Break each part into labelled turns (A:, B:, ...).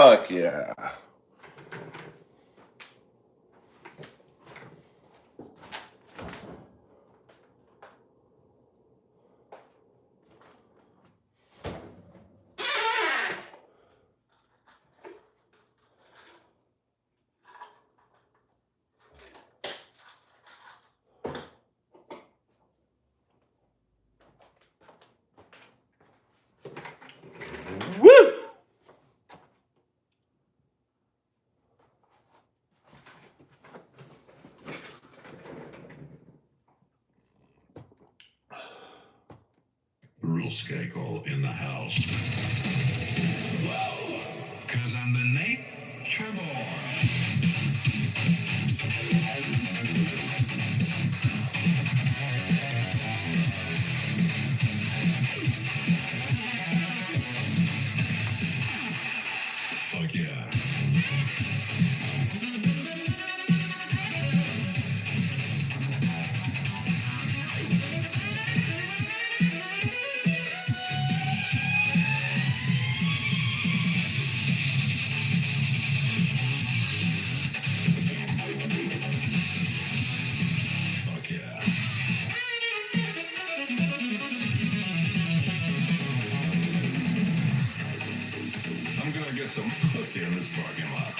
A: Fuck yeah. Woo!
B: Earl Skakel in the house. Whoa! Cause I'm the nature boy. Fuck yeah. Fuck yeah. I'm gonna get some pussy in this parking lot.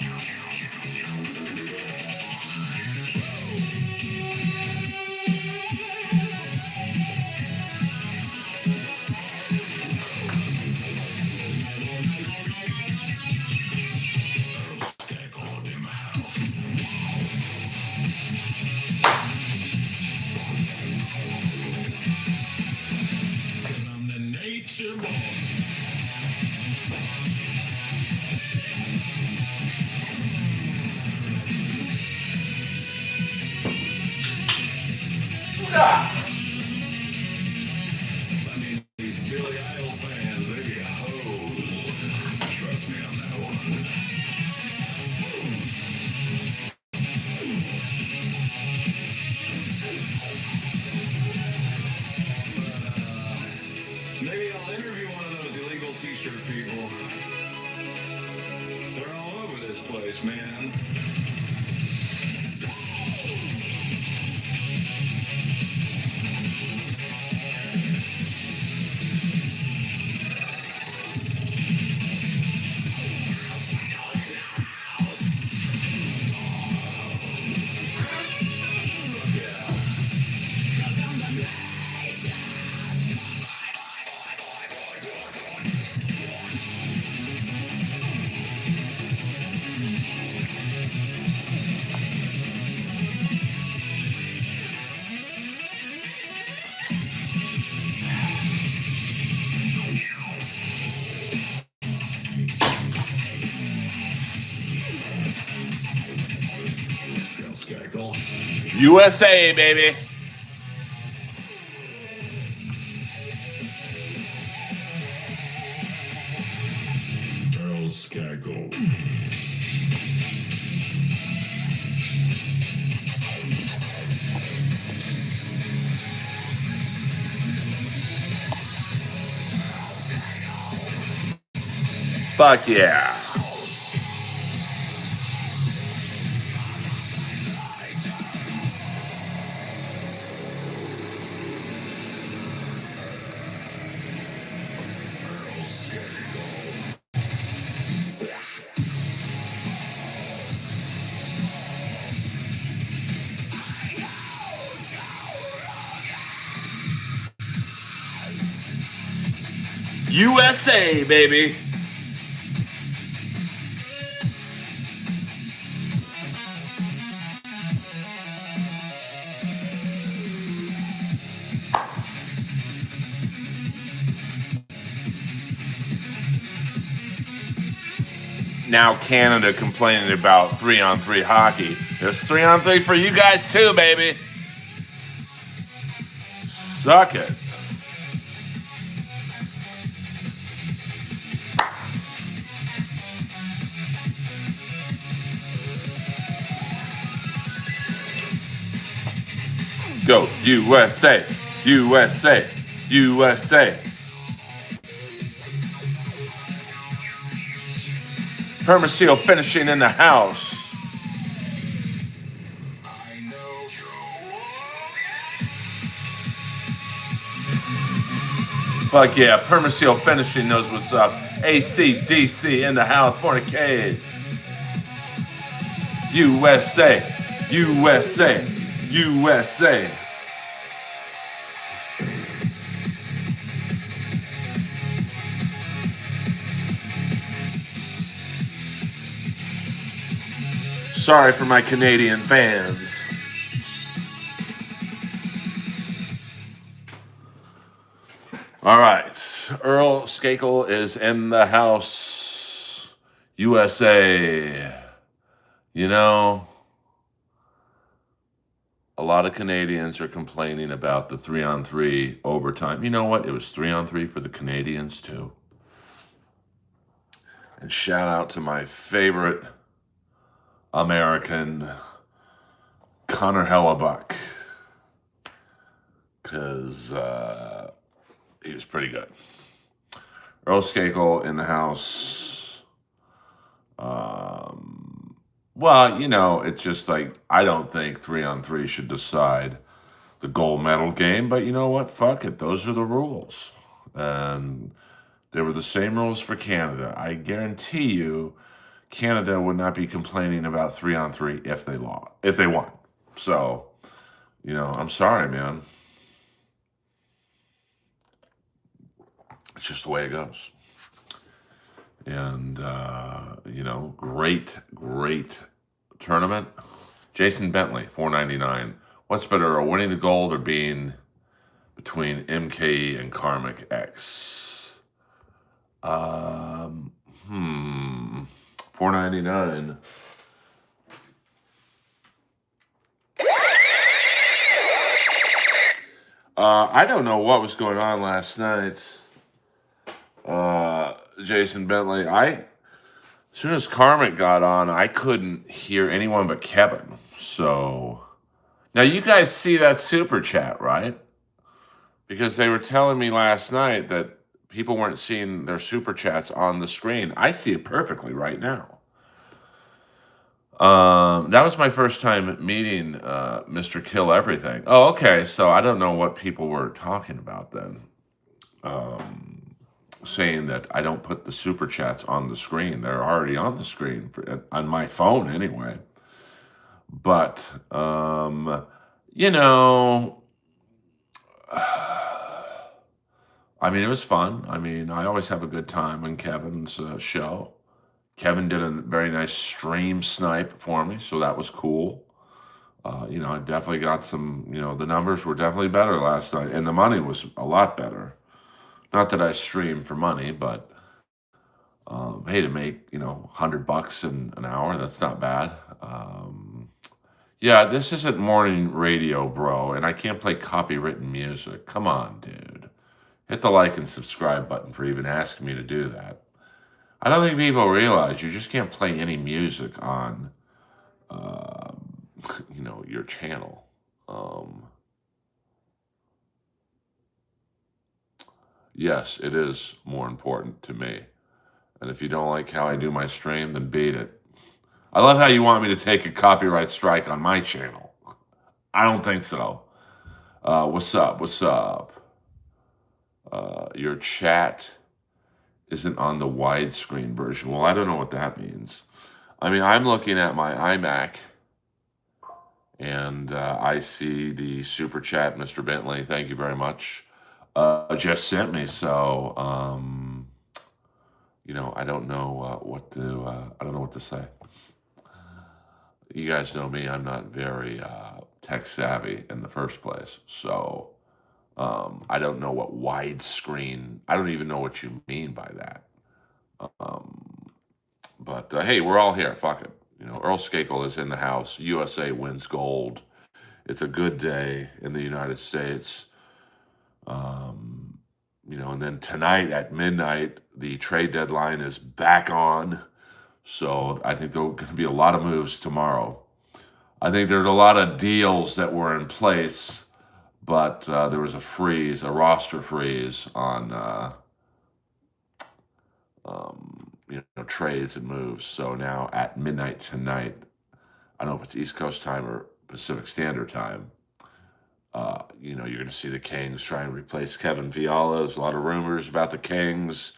B: Maybe I'll interview one of those illegal t-shirt people. They're all over this place, man.
A: USA, baby.
B: Earl Skakel.
A: Fuck yeah. USA, baby. Now Canada complaining about 3-on-3 hockey. There's 3-on-3 for you guys too, baby. Suck it. Go USA, USA, USA. Permaseal finishing in the house. Fuck yeah, Permaseal finishing knows what's up. AC/DC in the house, fornicade. USA, USA, USA. Sorry for my Canadian fans. All right. Earl Skakel is in the house. USA. You know, a lot of Canadians are complaining about the 3-on-3 overtime. You know what? It was 3-on-3 for the Canadians too. And shout out to my favorite American, Connor Hellebuck, because he was pretty good. Earl Skakel in the house. Well, you know, it's just like, I don't think 3-on-3 should decide the gold medal game, but you know what? Fuck it. Those are the rules. And they were the same rules for Canada. I guarantee you, Canada would not be complaining about 3-on-3 if they won. So, you know, I'm sorry, man. It's just the way it goes. And, you know, great tournament. Jason Bentley, $4.99. What's better, winning the gold or being between MKE and Karmic X? $4.99. I don't know what was going on last night. Jason Bentley. As soon as Karmic got on, I couldn't hear anyone but Kevin. So now you guys see that super chat, right? Because they were telling me last night that people weren't seeing their super chats on the screen. I see it perfectly right now. That was my first time meeting Mr. Kill Everything. Oh, okay. So I don't know what people were talking about then. Saying that I don't put the super chats on the screen. They're already on the screen on my phone anyway. But, you know, I mean, it was fun. I mean, I always have a good time on Kevin's show. Kevin did a very nice stream snipe for me, so that was cool. You know, I definitely got some, you know, the numbers were definitely better last night, and the money was a lot better. Not that I stream for money, but hey, to make, you know, $100 in an hour, that's not bad. Yeah, this isn't morning radio, bro, and I can't play copywritten music. Come on, dude. Hit the like and subscribe button for even asking me to do that. I don't think people realize you just can't play any music on, you know, your channel. Yes, it is more important to me. And if you don't like how I do my stream, then beat it. I love how you want me to take a copyright strike on my channel. I don't think so. What's up? What's up? Your chat isn't on the widescreen version. Well, I don't know what that means. I mean, I'm looking at my iMac, and I see the super chat, Mr. Bentley. Thank you very much. Just sent me. So, I don't know I don't know what to say. You guys know me; I'm not very tech savvy in the first place, so I don't know what widescreen. I don't even know what you mean by that. Um, but hey, we're all here. Fuck it. Earl Skakel is in the house. USA wins gold. It's a good day in the United States. Um, and then tonight at midnight, the trade deadline is back on. So I think there are going to be a lot of moves tomorrow. I think there's a lot of deals that were in place, but there was a roster freeze on trades and moves. So now at midnight tonight, I don't know if it's East Coast time or Pacific Standard Time. You're going to see the Kings try and replace Kevin Fiala. There's a lot of rumors about the Kings,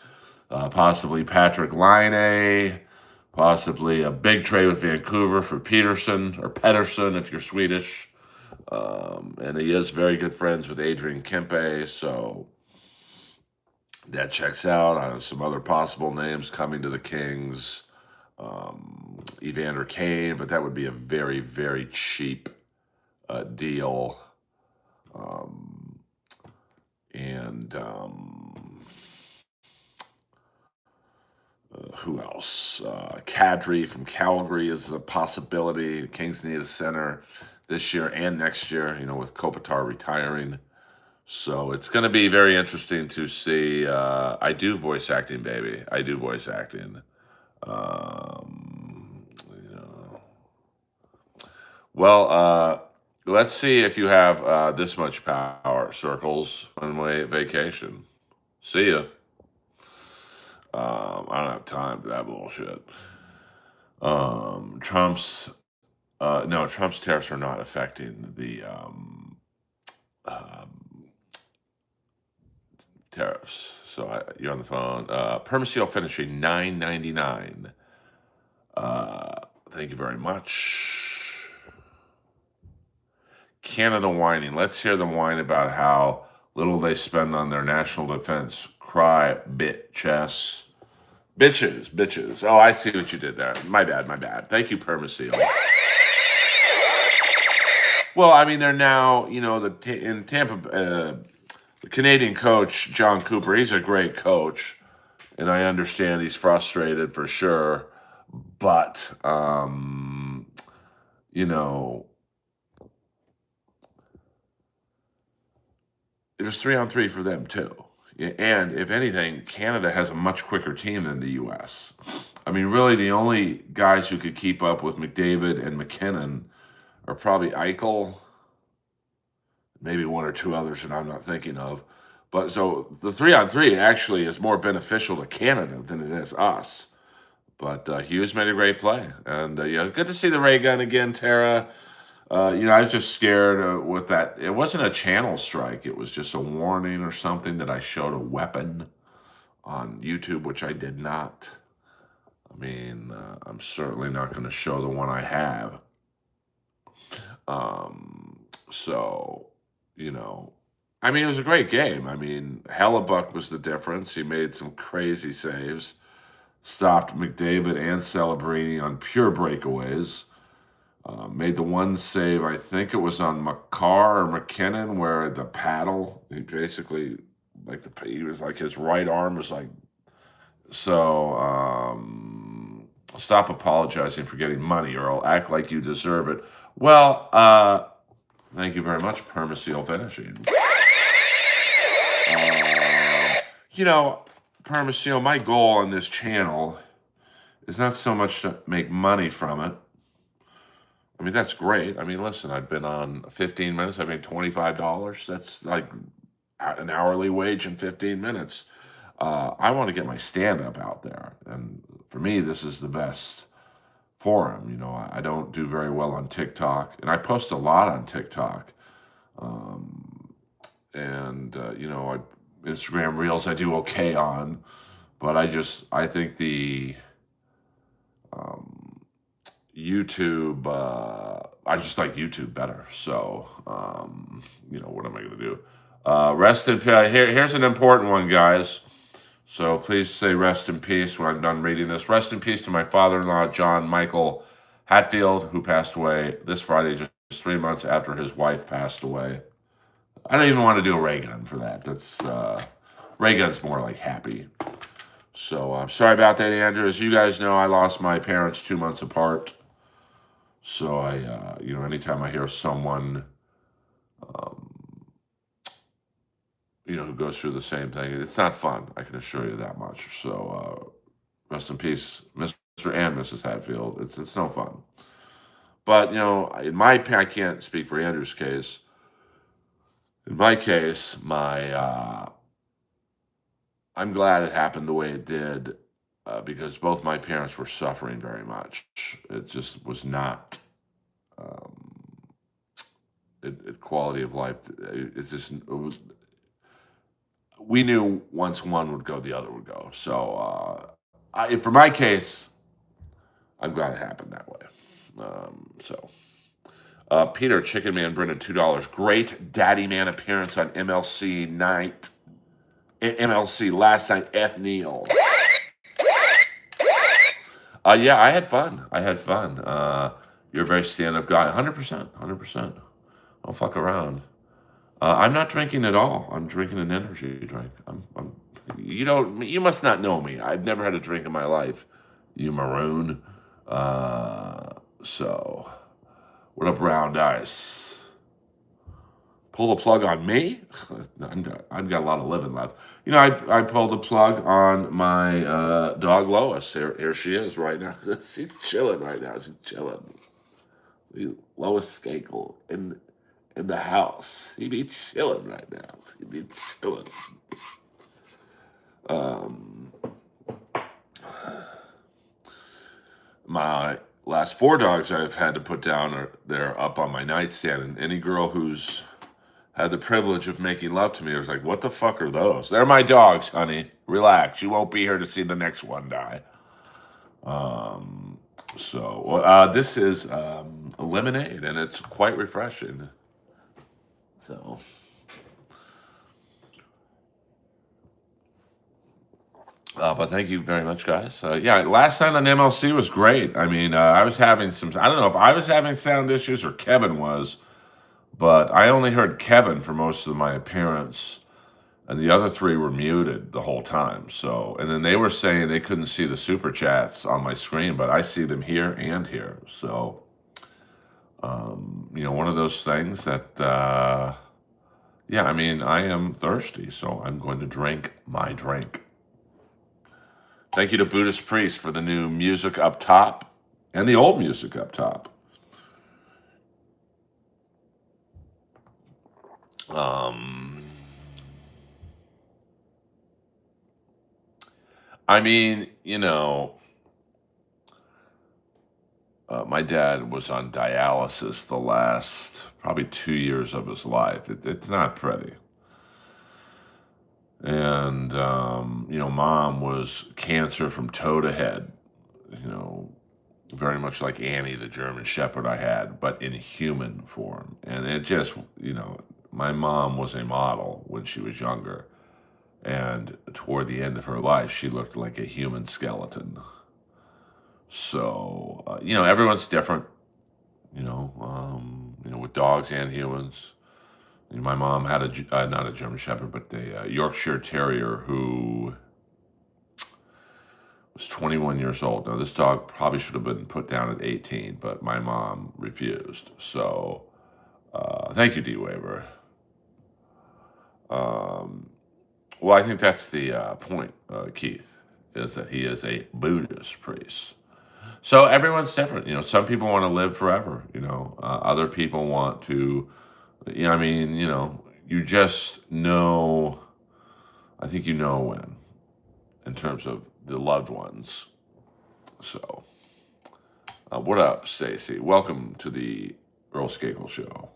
A: possibly Patrick Laine, possibly a big trade with Vancouver for Pedersen if you're Swedish. And he is very good friends with Adrian Kempe, so that checks out. Some other possible names coming to the Kings. Evander Kane, but that would be a very, very cheap deal. And who else? Kadri from Calgary is a possibility. The Kings need a center this year and next year, with Kopitar retiring. So it's going to be very interesting to see. I do voice acting, baby. I do voice acting. Um, you know. Well, let's see if you have this much power. Circles, one-way vacation. See ya. I don't have time for that bullshit. Trump's no, Trump's tariffs are not affecting the um, tariffs. So you're on the phone. Permaseal finishing $9.99. Thank you very much. Canada whining. Let's hear them whine about how little they spend on their national defense. Cry, bitches. Bitches. Oh, I see what you did there. My bad. Thank you, Permaseal. Well, I mean, they're now, in Tampa, the Canadian coach, John Cooper, he's a great coach, and I understand he's frustrated for sure, but, it was 3-on-3 for them, too. And if anything, Canada has a much quicker team than the U.S. I mean, really, the only guys who could keep up with McDavid and McKinnon are probably Eichel, maybe one or two others that I'm not thinking of. But so the 3-on-3 actually is more beneficial to Canada than it is us. But Hughes made a great play. And, good to see the ray gun again, Tara. I was just scared with that. It wasn't a channel strike. It was just a warning or something that I showed a weapon on YouTube, which I did not. I mean, I'm certainly not going to show the one I have. So, I mean, it was a great game. I mean, Hellebuck was the difference. He made some crazy saves, stopped McDavid and Celebrini on pure breakaways. Made the one save, I think it was on McCarr or McKinnon, where the paddle, he basically, he was like, his right arm was like, so, stop apologizing for getting money, Earl. Act like you deserve it. Well, thank you very much, Permaseal Finishing. Permaseal, my goal on this channel is not so much to make money from it. I mean, that's great. I mean, listen, I've been on 15 minutes. I made $25. That's like an hourly wage in 15 minutes. I want to get my stand-up out there. And for me, this is the best forum. I don't do very well on TikTok. And I post a lot on TikTok. Instagram Reels I do okay on. But I think the YouTube, I just like YouTube better. So, what am I going to do? Rest in peace. Here's an important one, guys. So please say rest in peace when I'm done reading this. Rest in peace to my father-in-law, John Michael Hatfield, who passed away this Friday, just 3 months after his wife passed away. I don't even want to do a ray gun for that. That's ray gun's more like happy. So I'm sorry about that, Andrew. As you guys know, I lost my parents 2 months apart. So anytime I hear someone, who goes through the same thing, it's not fun. I can assure you that much. So rest in peace, Mr. and Mrs. Hatfield. It's no fun. But I can't speak for Andrew's case. In my case, I'm glad it happened the way it did, because both my parents were suffering very much. It just was not. Quality of life. We knew once one would go, the other would go. So, for my case, I'm glad it happened that way. Peter, Chicken Man, Brennan, $2. Great Daddy Man appearance on MLC last night. F. Neil. Yeah, I had fun. You're a very stand-up guy. 100%. Don't fuck around. I'm not drinking at all. I'm drinking an energy drink. You must not know me. I've never had a drink in my life. You maroon. So, what up, Round Ice? Pull the plug on me? I've got a lot of living left. I pulled the plug on my dog Lois. Here she is right now. She's chilling right now. She's chilling. Lois Skakel in the house. He be chilling right now. He be chilling. My last 4 dogs I've had to put down they're up on my nightstand, and any girl who's had the privilege of making love to me was like, "What the fuck are those?" They're my dogs, honey. Relax. You won't be here to see the next one die. This is lemonade, and it's quite refreshing. So, but thank you very much, guys. Last night on MLC was great. I mean, I was having I don't know if I was having sound issues or Kevin was, but I only heard Kevin for most of my appearance, and the other 3 were muted the whole time. So, and then they were saying they couldn't see the super chats on my screen, but I see them here and here. So, one of those things that, I am thirsty, so I'm going to drink my drink. Thank you to Buddhist Priest for the new music up top and the old music up top. My dad was on dialysis the last probably 2 years of his life. It's not pretty. And, mom was cancer from toe to head, very much like Annie, the German Shepherd I had, but in human form. And it just, my mom was a model when she was younger. And toward the end of her life, she looked like a human skeleton. So, everyone's different, with dogs and humans. My mom had not a German Shepherd, but a Yorkshire Terrier who was 21 years old. Now, this dog probably should have been put down at 18, but my mom refused. So, thank you, D-Waver. Well, I think that's the point, Keith, is that he is a Buddhist priest. So everyone's different. Some people want to live forever. Other people want to, you just know, I think when, in terms of the loved ones. So, what up, Stacy? Welcome to the Earl Skakel Show.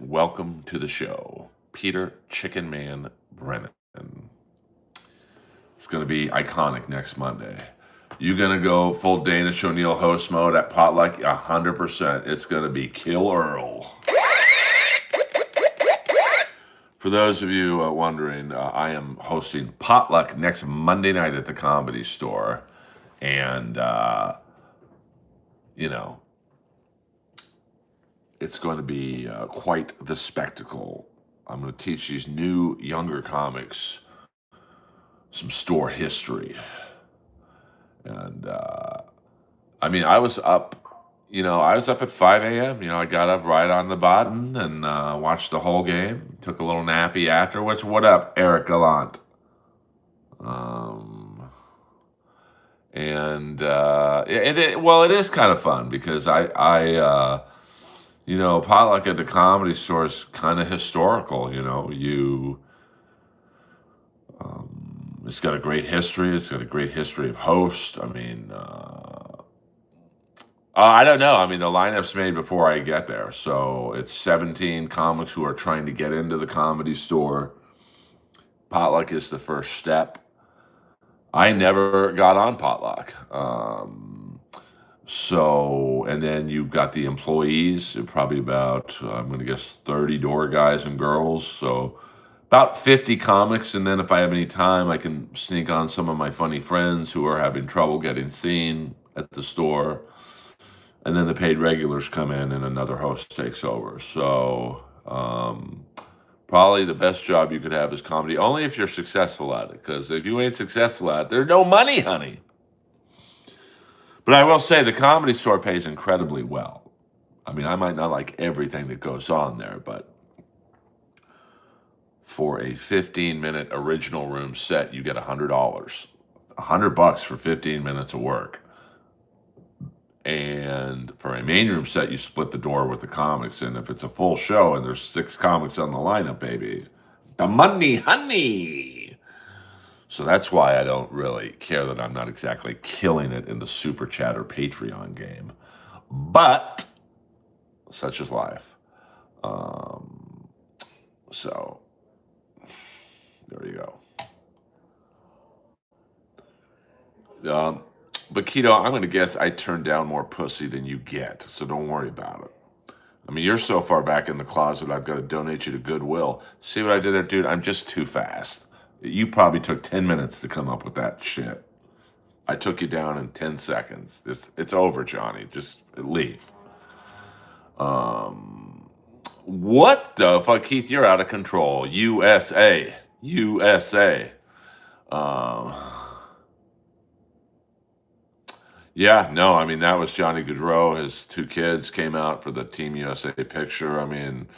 A: Welcome to the show, Peter Chicken Man Brennan. It's going to be iconic next Monday. You going to go full Danish O'Neill host mode at Potluck? 100%. It's going to be Kill Earl. For those of you wondering, I am hosting Potluck next Monday night at the Comedy Store. And, you know, it's going to be quite the spectacle. I'm going to teach these new, younger comics some store history. And, I mean, I was up at 5 a.m. I got up right on the button and watched the whole game. Took a little nappy afterwards. What up, Eric Gallant? Um, and it is kind of fun because potluck at the Comedy Store is kind of historical. It's got a great history. It's got a great history of host. I mean, I don't know. I mean, the lineup's made before I get there. So it's 17 comics who are trying to get into the Comedy Store. Potluck is the first step. I never got on Potluck. And then you've got the employees, probably about, I'm going to guess, 30 door guys and girls. So about 50 comics. And then if I have any time, I can sneak on some of my funny friends who are having trouble getting seen at the store. And then the paid regulars come in and another host takes over. So probably the best job you could have is comedy, only if you're successful at it. Because if you ain't successful at it, there's no money, honey. But I will say the Comedy Store pays incredibly well. I mean, I might not like everything that goes on there, but for a 15-minute original room set, you get $100. $100 for 15 minutes of work. And for a main room set, you split the door with the comics. And if it's a full show and there's 6 comics on the lineup, baby, the money, honey. So that's why I don't really care that I'm not exactly killing it in the Super Chat or Patreon game. But such is life. So there you go. But Keto, I'm going to guess I turned down more pussy than you get. So don't worry about it. I mean, you're so far back in the closet, I've got to donate you to Goodwill. See what I did there, dude? I'm just too fast. You probably took 10 minutes to come up with that shit. I took you down in 10 seconds. It's over, Johnny. Just leave. What the fuck, Keith? You're out of control. USA. USA. Yeah, no, I mean, that was Johnny Gaudreau. His 2 kids came out for the Team USA picture. I mean,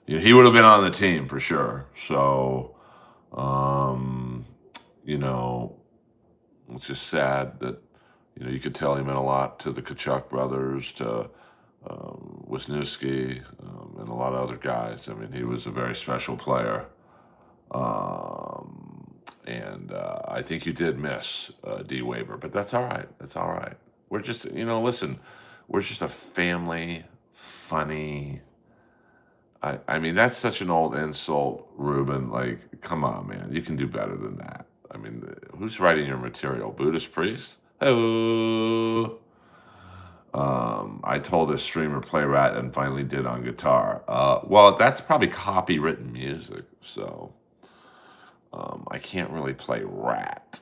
A: he would have been on the team for sure. So, you know, it's just sad that, you could tell he meant a lot to the Kachuk brothers, to Wisniewski, and a lot of other guys. I mean, he was a very special player. And I think you did miss D waiver, but that's all right. That's all right. We're just, listen, we're just a family, funny. I mean, that's such an old insult, Ruben. Like, come on, man. You can do better than that. I mean, who's writing your material? Buddhist priest? Oh. I told a streamer play Rat and finally did on guitar. Well, that's probably copywritten music, so I can't really play Rat.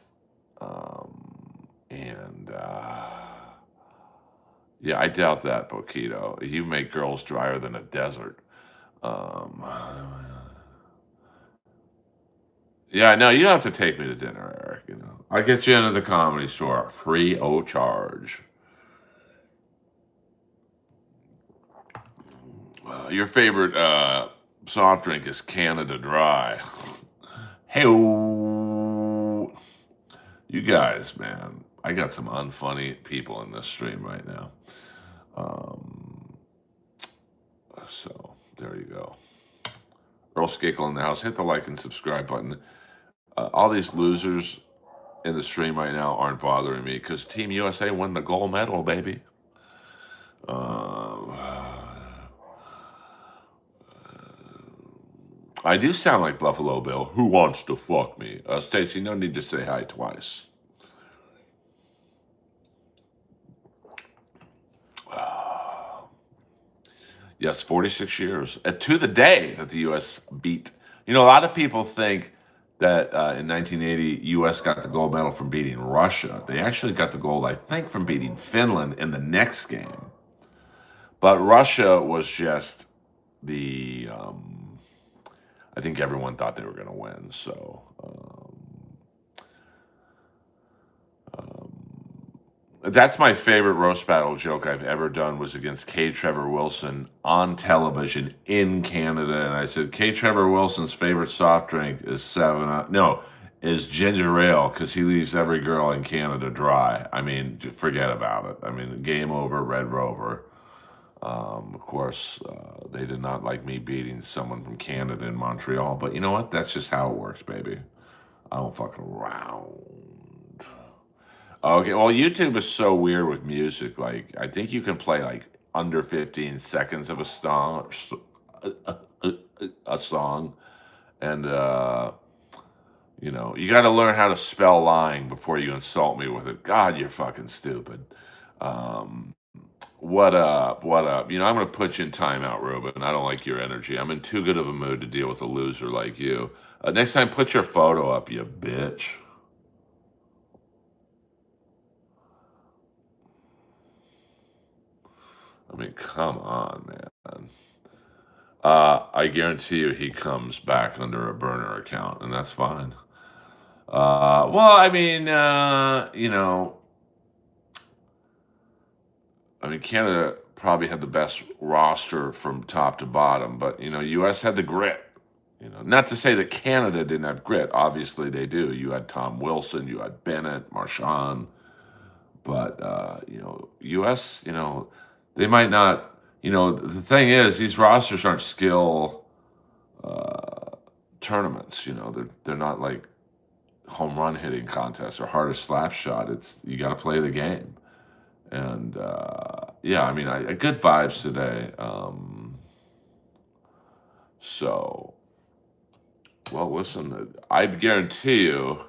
A: Yeah, I doubt that, Boquito. You make girls drier than a desert. Yeah, no, you don't have to take me to dinner, Eric. I'll get you into the Comedy Store, free o charge. Your favorite soft drink is Canada Dry. Hey, you guys, man, I got some unfunny people in this stream right now. So there you go. Earl Skakel in the house. Hit the like and subscribe button. All these losers in the stream right now aren't bothering me because Team USA won the gold medal, baby. I do sound like Buffalo Bill. Who wants to fuck me? Stacy, no need to say hi twice. Yes, 46 years. To the day that the U.S. beat You know, a lot of people think that in 1980, U.S. got the gold medal from beating Russia. They actually got the gold, I think, from beating Finland in the next game. But Russia was just the. I think everyone thought they were going to win. So that's my favorite roast battle joke I've ever done was against K. Trevor Wilson on television in Canada. And I said, K. Trevor Wilson's favorite soft drink is 7-Up. No, is ginger ale because he leaves every girl in Canada dry. I mean, forget about it. I mean, game over, Red Rover. Of course, they did not like me beating someone from Canada in Montreal. But you know what? That's just how it works, baby. I don't fuck around. Okay, well, YouTube is so weird with music. Like, I think you can play like under 15 seconds of a song, and you got to learn how to spell lying before you insult me with it. God, you're fucking stupid. Um, what up? What up? I'm gonna put you in timeout, Ruben. I don't like your energy. I'm in too good of a mood to deal with a loser like you. Next time, put your photo up, you bitch. I mean, come on, man. I guarantee you he comes back under a burner account, and that's fine. Well, I mean, Canada probably had the best roster from top to bottom, but U.S. had the grit. Not to say that Canada didn't have grit. Obviously, they do. You had Tom Wilson, you had Bennett, Marchand, but U.S. They might not. The thing is, these rosters aren't skill tournaments. They're not like home run hitting contests or hardest slap shot. It's you got to play the game, and yeah, I mean, good vibes today. So, well, listen, I guarantee you,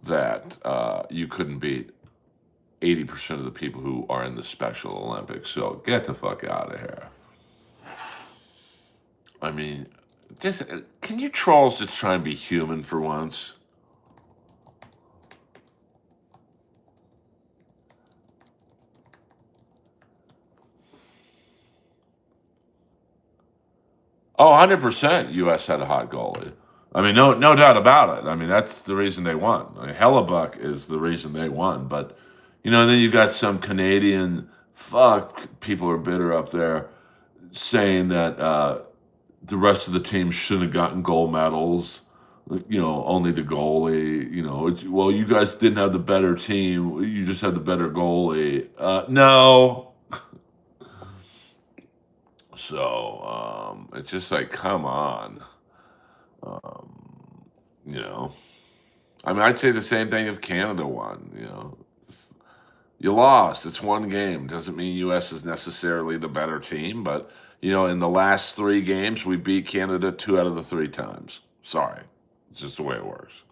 A: that you couldn't beat 80% of the people who are in the Special Olympics. So get the fuck out of here. I mean, can you trolls just try and be human for once? Oh, 100% U.S. had a hot goalie. I mean, no doubt about it. I mean, that's the reason they won. I mean, Hellebuck is the reason they won. But, then you got some Canadian, people are bitter up there saying that the rest of the team shouldn't have gotten gold medals. Only the goalie. Well, you guys didn't have the better team. You just had the better goalie. No. So it's just like, come on. I mean, I'd say the same thing if Canada won. You lost. It's one game. Doesn't mean U.S. is necessarily the better team, but in the last 3 games, we beat Canada 2 out of the 3 times. Sorry, it's just the way it works.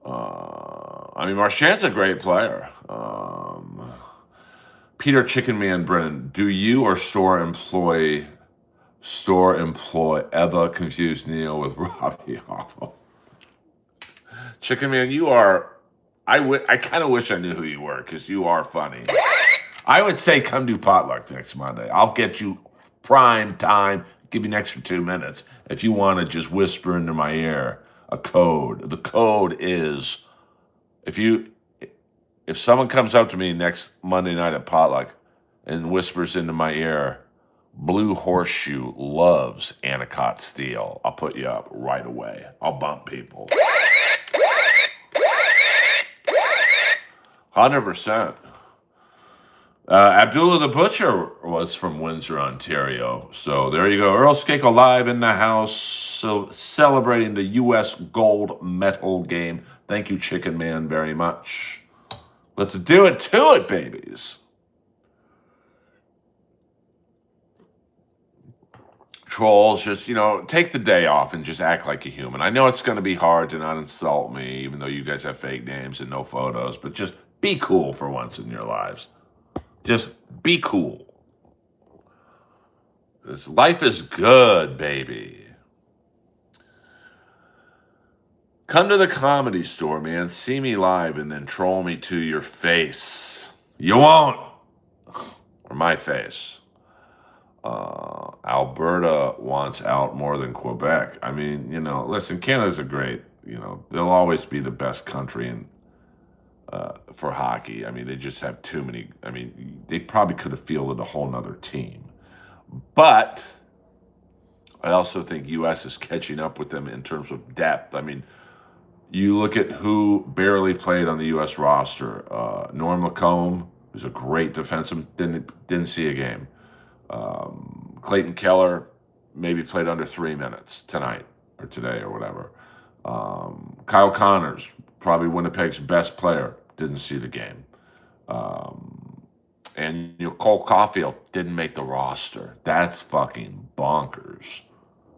A: I mean, Marchand's a great player. Peter Chicken Man Brennan, do you or store employ ever confuse Neil with Robbie Hoppo? Chicken Man, you are. I kind of wish I knew who you were because you are funny. I would say come do potluck next Monday. I'll get you prime time, give you an extra 2 minutes if you want to just whisper into my ear a code. The code is if someone comes up to me next Monday night at potluck and whispers into my ear, Blue Horseshoe loves Anacott Steel, I'll put you up right away. I'll bump people. 100%. Abdullah the Butcher was from Windsor, Ontario. So there you go. Earl Skako live in the house, so celebrating the U.S. gold medal game. Thank you, Chicken Man, very much. Let's do it to it, babies. Trolls, just, take the day off and just act like a human. I know it's going to be hard to not insult me, even though you guys have fake names and no photos, but just be cool for once in your lives. Just be cool. Life is good, baby. Come to the Comedy Store, man. See me live and then troll me to your face. You won't. Or my face. Alberta wants out more than Quebec. I mean, listen, Canada's a great, they'll always be the best country for hockey. I mean, they just have too many. I mean, they probably could have fielded a whole nother team. But I also think U.S. is catching up with them in terms of depth. I mean, you look at who barely played on the U.S. roster. Norm Lacombe, who's a great defenseman, didn't see a game. Clayton Keller maybe played under 3 minutes tonight or today or whatever. Kyle Connors, probably Winnipeg's best player, didn't see the game. And Cole Caulfield didn't make the roster. That's fucking bonkers.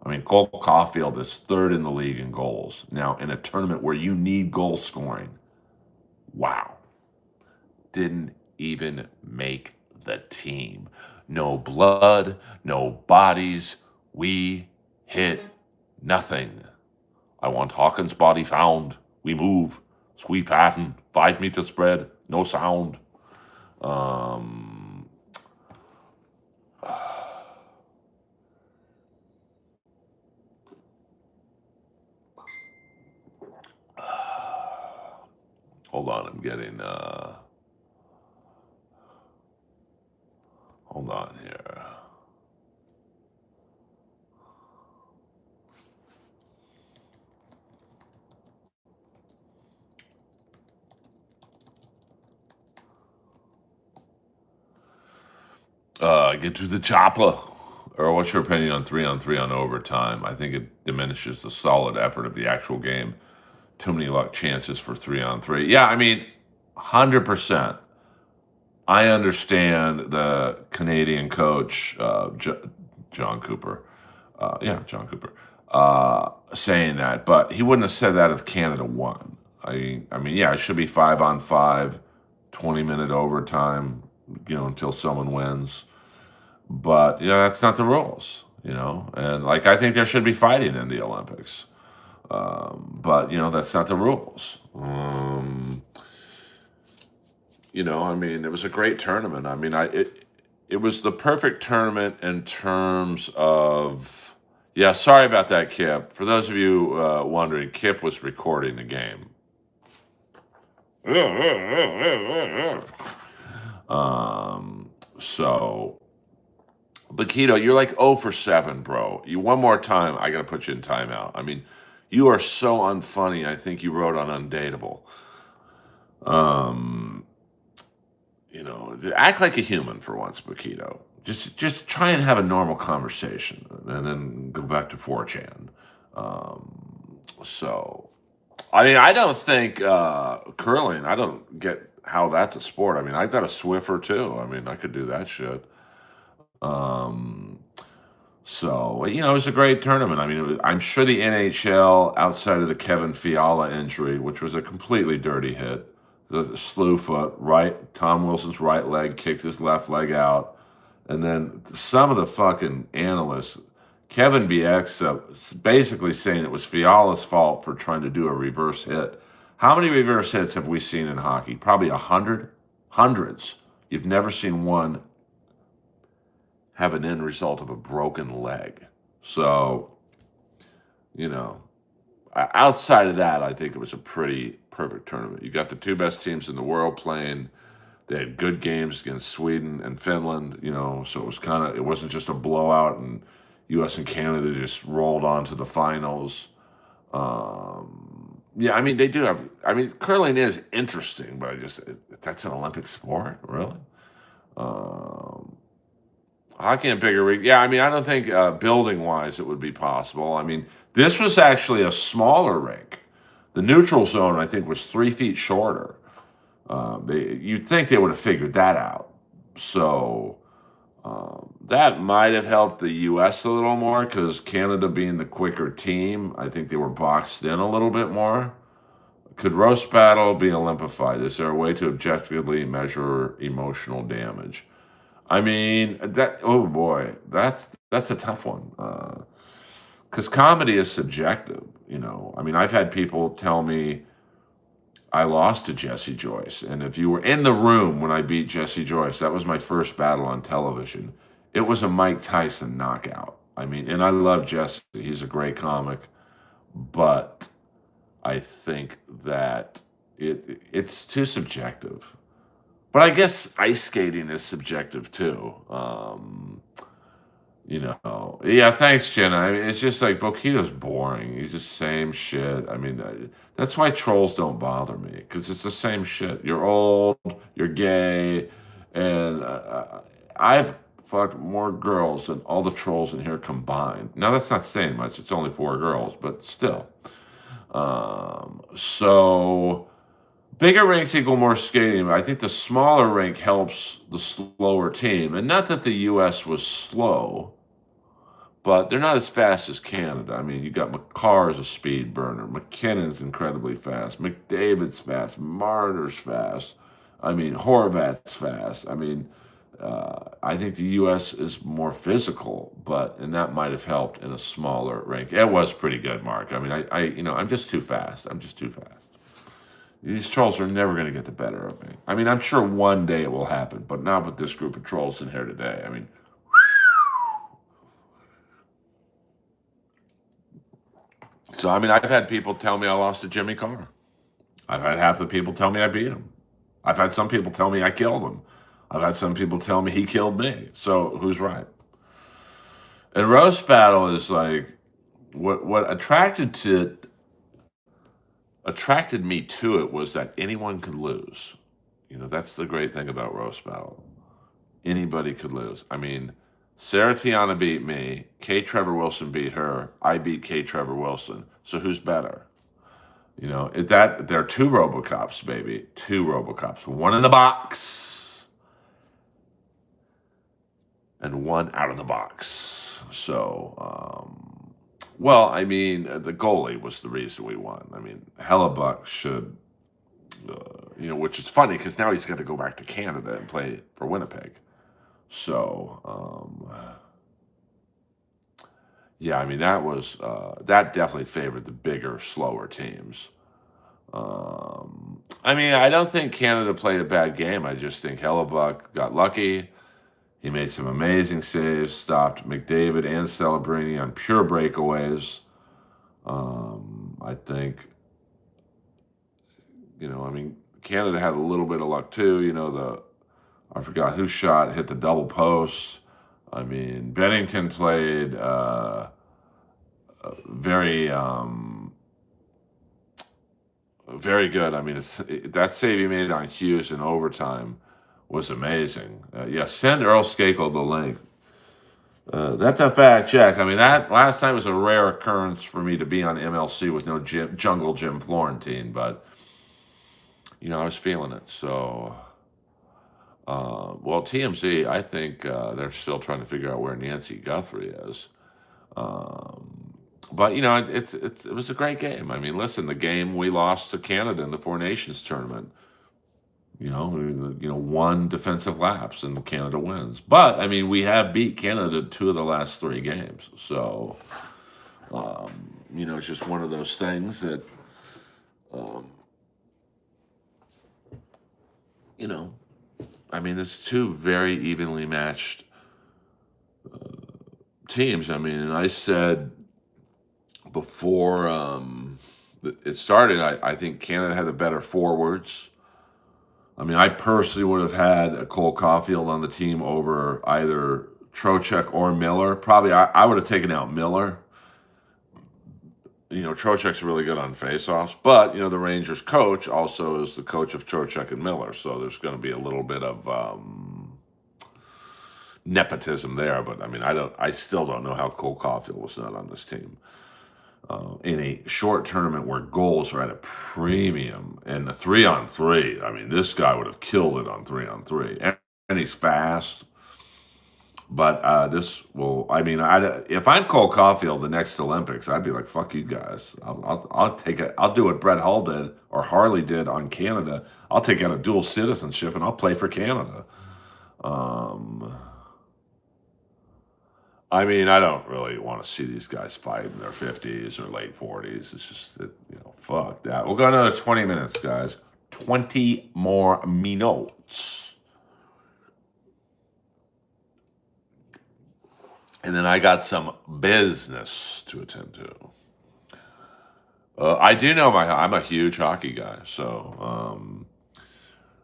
A: I mean, Cole Caulfield is third in the league in goals. Now, in a tournament where you need goal scoring, wow. Didn't even make the team. No blood, no bodies. We hit nothing. I want Hawkins' body found. We move. Sweep pattern. 5 meter spread. No sound. Hold on, I'm getting, hold on here. Get to the chopper. Earl, what's your opinion on 3-on-3 on overtime? I think it diminishes the solid effort of the actual game. Too many luck chances for 3-on-3. Yeah, I mean, 100%. I understand the Canadian coach, John Cooper. John Cooper, saying that, but he wouldn't have said that if Canada won. I mean, yeah, it should be 5-on-5, 20-minute overtime, until someone wins. But that's not the rules, and I think there should be fighting in the Olympics. But that's not the rules. I mean, it was a great tournament. I mean, it was the perfect tournament in terms of. Yeah, sorry about that, Kip. For those of you wondering, Kip was recording the game. So, Bakito, you're like 0 for 7, bro. One more time, I gotta put you in timeout. I mean, you are so unfunny. I think you wrote on Undateable. Act like a human for once, Bakito. Just try and have a normal conversation, and then go back to 4chan. So, I mean, I don't think curling. I don't get how that's a sport. I mean, I've got a Swiffer too. I mean, I could do that shit. So, it was a great tournament. I mean, I'm sure the NHL, outside of the Kevin Fiala injury, which was a completely dirty hit, the slew foot, right? Tom Wilson's right leg kicked his left leg out. And then some of the fucking analysts, Kevin BX, basically saying it was Fiala's fault for trying to do a reverse hit. How many reverse hits have we seen in hockey? Probably 100? Hundreds. You've never seen one have an end result of a broken leg. So, outside of that, I think it was a pretty perfect tournament. You got the two best teams in the world playing. They had good games against Sweden and Finland, so it wasn't just a blowout and U.S. and Canada just rolled on to the finals. Yeah, I mean, they do have, curling is interesting, but that's an Olympic sport, really? Hockey and bigger rig. Yeah, I mean, I don't think building wise it would be possible. I mean, this was actually a smaller rink. The neutral zone, I think, was 3 feet shorter. You'd think they would have figured that out. So that might have helped the U.S. a little more because Canada being the quicker team, I think they were boxed in a little bit more. Could roast battle be Olympified? Is there a way to objectively measure emotional damage? I mean, that oh boy, that's a tough one, because comedy is subjective, you know? I mean, I've had people tell me I lost to Jesse Joyce, and if you were in the room when I beat Jesse Joyce, that was my first battle on television. It was a Mike Tyson knockout. I mean, and I love Jesse, he's a great comic, but I think that it's too subjective. But I guess ice skating is subjective too. Yeah. Thanks, Jenna. I mean, it's just like Bokito's boring. He's just same shit. I mean, that's why trolls don't bother me because it's the same shit. You're old, you're gay, and I've fucked more girls than all the trolls in here combined. Now that's not saying much. It's only 4 girls, but still. So bigger rinks equal more skating. But I think the smaller rink helps the slower team, and not that the U.S. was slow, but they're not as fast as Canada. I mean, you got McCarr's a speed burner, McKinnon's incredibly fast, McDavid's fast, Marner's fast. I mean, Horvat's fast. I mean, I think the U.S. is more physical, and that might have helped in a smaller rink. It was pretty good, Mark. I mean, I'm just too fast. I'm just too fast. These trolls are never going to get the better of me. I mean, I'm sure one day it will happen, but not with this group of trolls in here today. I mean, I've had people tell me I lost to Jimmy Carr. I've had half the people tell me I beat him. I've had some people tell me I killed him. I've had some people tell me he killed me. So who's right? And roast battle is like what attracted me to it was that anyone could lose. You know, that's the great thing about roast battle. Anybody could lose. I mean, Sarah Tiana beat me. K. Trevor Wilson beat her. I beat K. Trevor Wilson. So who's better? You know, there are 2 RoboCops, baby. 2 RoboCops. One in the box and one out of the box. So, well, I mean, the goalie was the reason we won. I mean, Hellebuck should, which is funny because now he's got to go back to Canada and play for Winnipeg. So, yeah, I mean, that definitely favored the bigger, slower teams. I mean, I don't think Canada played a bad game. I just think Hellebuck got lucky. He made some amazing saves, stopped McDavid and Celebrini on pure breakaways. I think, I mean, Canada had a little bit of luck too. I forgot who shot, hit the double post. I mean, Bennington played very, very good. I mean, that save he made on Hughes in overtime was amazing. Yeah, send Earl Skakel the link. That's a fact check. I mean, that last time was a rare occurrence for me to be on MLC with no Jungle Jim Florentine, but I was feeling it. So, well, TMZ, I think they're still trying to figure out where Nancy Guthrie is. But it was a great game. I mean, listen, the game we lost to Canada in the Four Nations tournament. One defensive lapse and Canada wins. But I mean, we have beat Canada 2 of the last 3 games. So, it's just one of those things that, I mean, it's 2 very evenly matched teams. I mean, and I said before it started, I think Canada had the better forwards. I mean, I personally would have had a Cole Caulfield on the team over either Trocheck or Miller. Probably I would have taken out Miller. Trocheck's really good on faceoffs, but the Rangers coach also is the coach of Trocheck and Miller, so there's going to be a little bit of nepotism there. But I mean, I still don't know how Cole Caulfield was not on this team. In a short tournament where goals are at a premium and the 3-on-3, I mean, this guy would have killed it on 3-on-3, and he's fast. But this will, I mean, if I'm Cole Caulfield the next Olympics, I'd be like, fuck you guys. I'll take it. I'll do what Brett Hull did or Harley did on Canada. I'll take out a dual citizenship and I'll play for Canada. Um, I mean, I don't really want to see these guys fight in their 50s or late 40s. It's just that, fuck that. We'll go another 20 minutes, guys. 20 more minutes. And then I got some business to attend to. I do know I'm a huge hockey guy. So,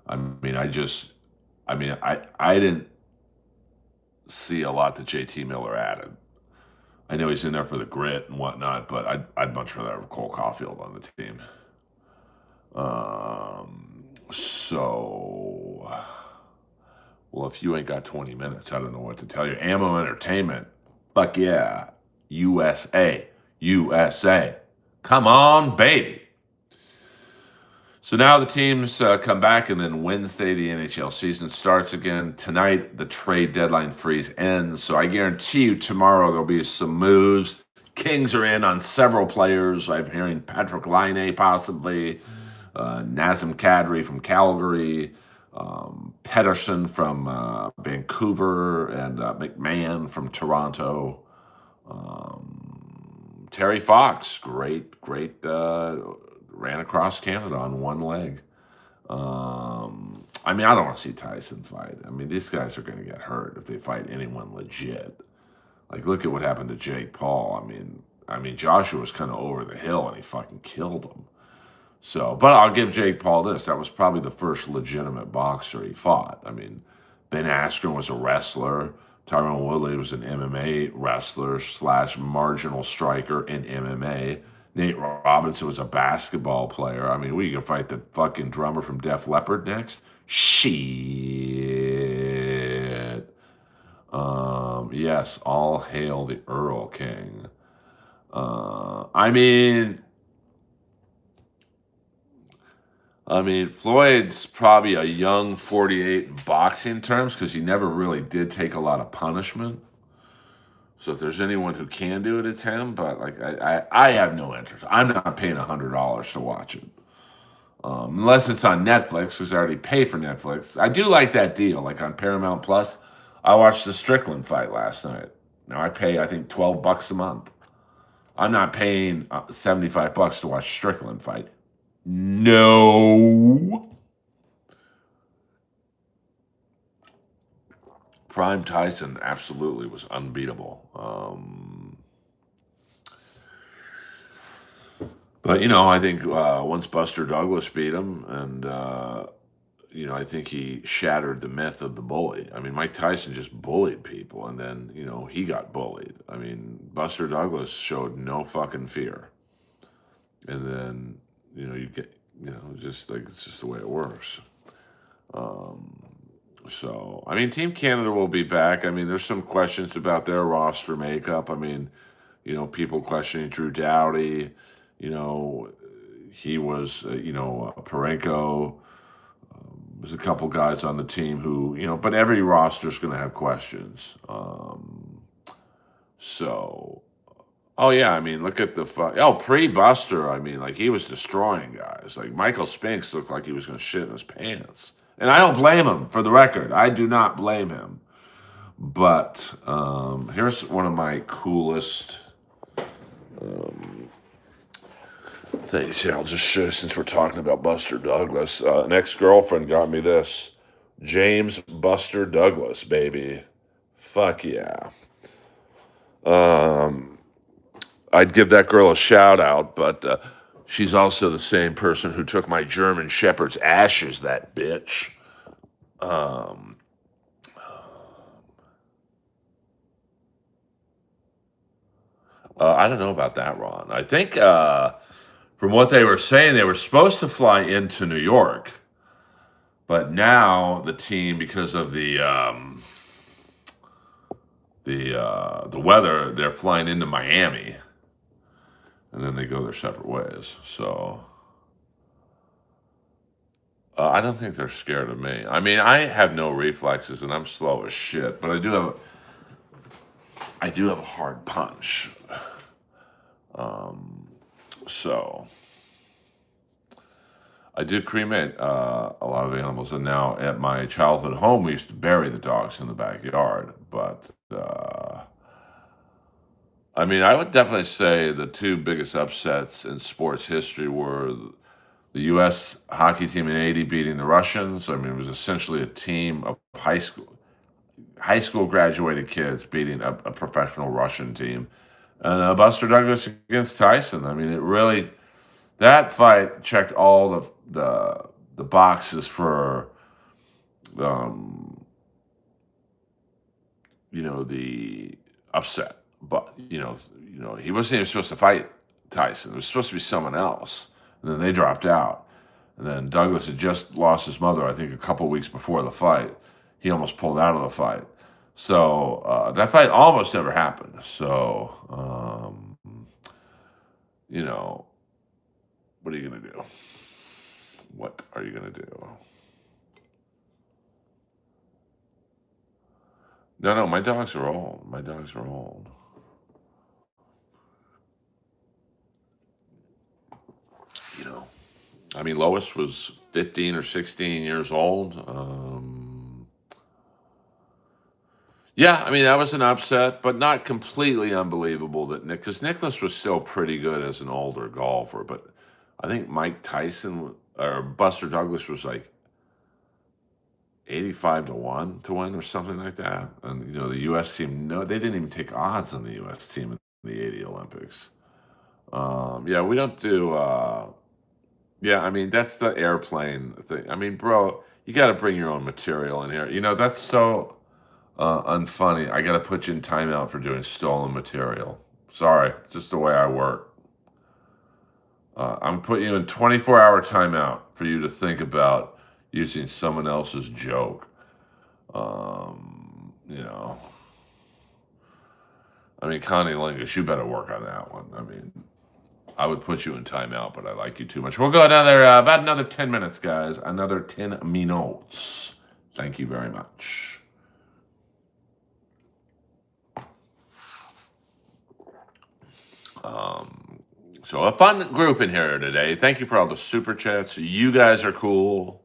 A: I mean, I didn't see a lot that JT Miller added. I know he's in there for the grit and whatnot, but I'd much rather have Cole Caulfield on the team. So, well, if you ain't got 20 minutes, I don't know what to tell you. Ammo Entertainment, fuck yeah, USA, USA, come on, baby. So now the teams come back, and then Wednesday the NHL season starts again. Tonight the trade deadline freeze ends, so I guarantee you tomorrow there'll be some moves. Kings are in on several players. I'm hearing Patrick Laine possibly, Nazem Kadri from Calgary, Pedersen from Vancouver, and McMahon from Toronto. Terry Fox, great, ran across Canada on one leg. I mean, I don't want to see Tyson fight. I mean, these guys are going to get hurt if they fight anyone legit. Like, look at what happened to Jake Paul. I mean, Joshua was kind of over the hill and he fucking killed him. So, but I'll give Jake Paul this. That was probably the first legitimate boxer he fought. I mean, Ben Askren was a wrestler. Tyron Woodley was an MMA wrestler / marginal striker in MMA. Nate Robinson was a basketball player. I mean, we can fight the fucking drummer from Def Leppard next. Shit. Yes, all hail the Earl King. I mean, Floyd's probably a young 48 in boxing terms because he never really did take a lot of punishment. So if there's anyone who can do it, it's him. But like, I have no interest. I'm not paying $100 to watch it, unless it's on Netflix because I already pay for Netflix. I do like that deal. Like on Paramount Plus, I watched the Strickland fight last night. Now I pay I think $12 a month. I'm not paying $75 to watch Strickland fight. No. Prime Tyson absolutely was unbeatable. But, I think once Buster Douglas beat him, and, I think he shattered the myth of the bully. I mean, Mike Tyson just bullied people, and then, he got bullied. I mean, Buster Douglas showed no fucking fear. And then, you get, just like, it's just the way it works. So, I mean, Team Canada will be back. I mean, there's some questions about their roster makeup. I mean, people questioning Drew Doughty. He was, Parenko. There's a couple guys on the team who, but every roster's going to have questions. So, oh yeah, I mean, look at the pre-Buster. I mean, like he was destroying guys. Like Michael Spinks looked like he was going to shit in his pants. And I don't blame him, for the record. I do not blame him. But here's one of my coolest things here. I'll just show you since we're talking about Buster Douglas. An ex-girlfriend got me this. James Buster Douglas, baby. Fuck yeah. I'd give that girl a shout out, but she's also the same person who took my German Shepherd's ashes, that bitch. I don't know about that, Ron. I think from what they were saying, they were supposed to fly into New York, but now the team, because of the weather, they're flying into Miami, and then they go their separate ways. So I don't think they're scared of me. I mean, I have no reflexes, and I'm slow as shit, but I do have a hard punch. So I did cremate a lot of animals, and now at my childhood home, we used to bury the dogs in the backyard. But I mean, I would definitely say the two biggest upsets in sports history were the U.S. hockey team in '80 beating the Russians. I mean, it was essentially a team of high school graduated kids beating a professional Russian team, and Buster Douglas against Tyson. I mean, it really that fight checked all the boxes for um, the upset. But he wasn't even supposed to fight Tyson. It was supposed to be someone else, and then they dropped out. And then Douglas had just lost his mother, I think, a couple weeks before the fight. He almost pulled out of the fight. So that fight almost never happened. So you know, what are you gonna do? What are you gonna do? No, no, my dogs are old. My dogs are old. You know, I mean, Lois was 15 or 16 years old. Yeah, I mean, that was an upset, but not completely unbelievable that because Nicholas was still pretty good as an older golfer, but I think Mike Tyson or Buster Douglas was like 85 to 1 to win or something like that. And, the U.S. team, no, they didn't even take odds on the U.S. team in the '80 Olympics. Yeah, we don't do, yeah, I mean, that's the airplane thing. I mean, bro, you got to bring your own material in here. That's so unfunny. I got to put you in timeout for doing stolen material. Sorry, just the way I work. I'm putting you in 24-hour timeout for you to think about using someone else's joke. You know, I mean, Connie Lingus, you better work on that one. I mean, I would put you in timeout, but I like you too much. We'll go about another 10 minutes, guys. Another 10 minutes. Thank you very much. So a fun group in here today. Thank you for all the super chats. You guys are cool.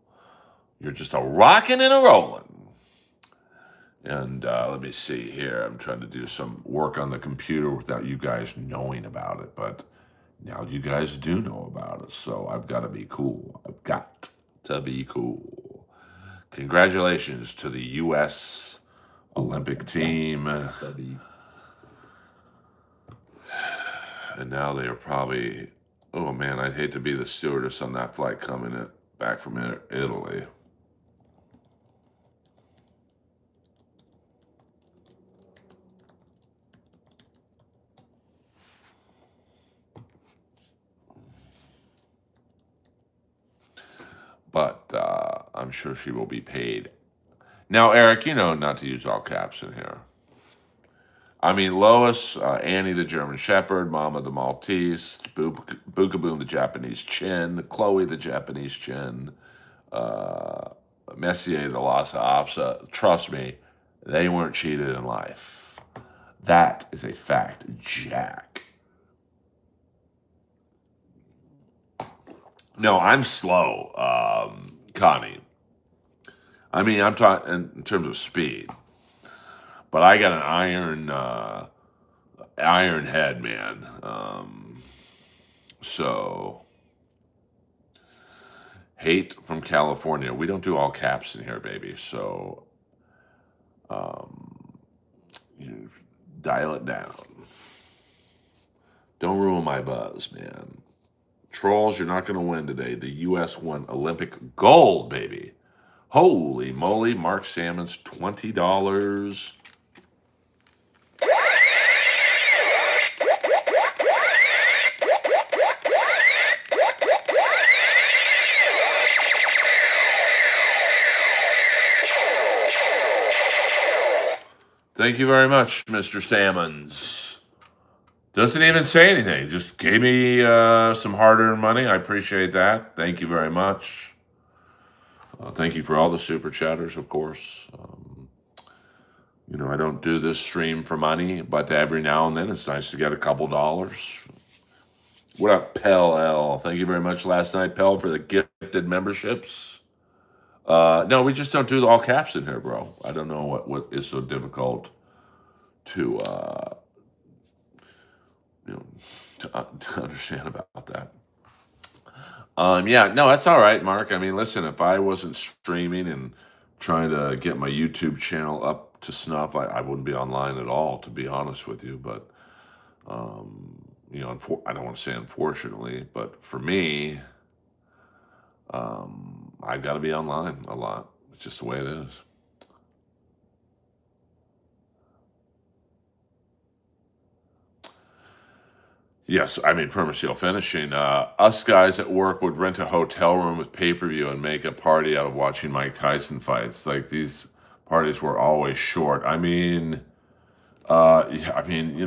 A: You're just a rocking and a rolling. And let me see here. I'm trying to do some work on the computer without you guys knowing about it, but now you guys do know about it, so I've got to be cool. I've got to be cool. Congratulations to the U.S. Olympic team. And now they are probably, oh man, I'd hate to be the stewardess on that flight coming back from Italy. But I'm sure she will be paid. Now, Eric, not to use all caps in here. I mean, Lois, Annie the German Shepherd, Mama the Maltese, Bookaboom the Japanese Chin, Chloe the Japanese Chin, Messier the Lhasa Apso. Trust me, they weren't cheated in life. That is a fact, Jack. No, I'm slow, Connie. I mean, I'm talking in terms of speed, but I got an iron head, man. So, hate from California. We don't do all caps in here, baby. So, dial it down. Don't ruin my buzz, man. Trolls, you're not going to win today. The U.S. won Olympic gold, baby. Holy moly, Mark Salmon's $20. Thank you very much, Mr. Salmons. Doesn't even say anything. Just gave me some hard-earned money. I appreciate that. Thank you very much. Thank you for all the super chatters, of course. I don't do this stream for money, but every now and then it's nice to get a couple dollars. What up, Pell L? Thank you very much last night, Pell, for the gift gifted memberships. No, we just don't do all caps in here, bro. I don't know what is so difficult to you know to understand about that. Yeah, no, that's all right, Mark. I mean, listen, if I wasn't streaming and trying to get my YouTube channel up to snuff, I wouldn't be online at all, to be honest with you. But I don't want to say unfortunately, but for me, I've got to be online a lot. It's just the way it is. Yes, I mean Permaseal Finishing. Us guys at work would rent a hotel room with pay-per-view and make a party out of watching Mike Tyson fights. Like these parties were always short. I mean, yeah, I mean,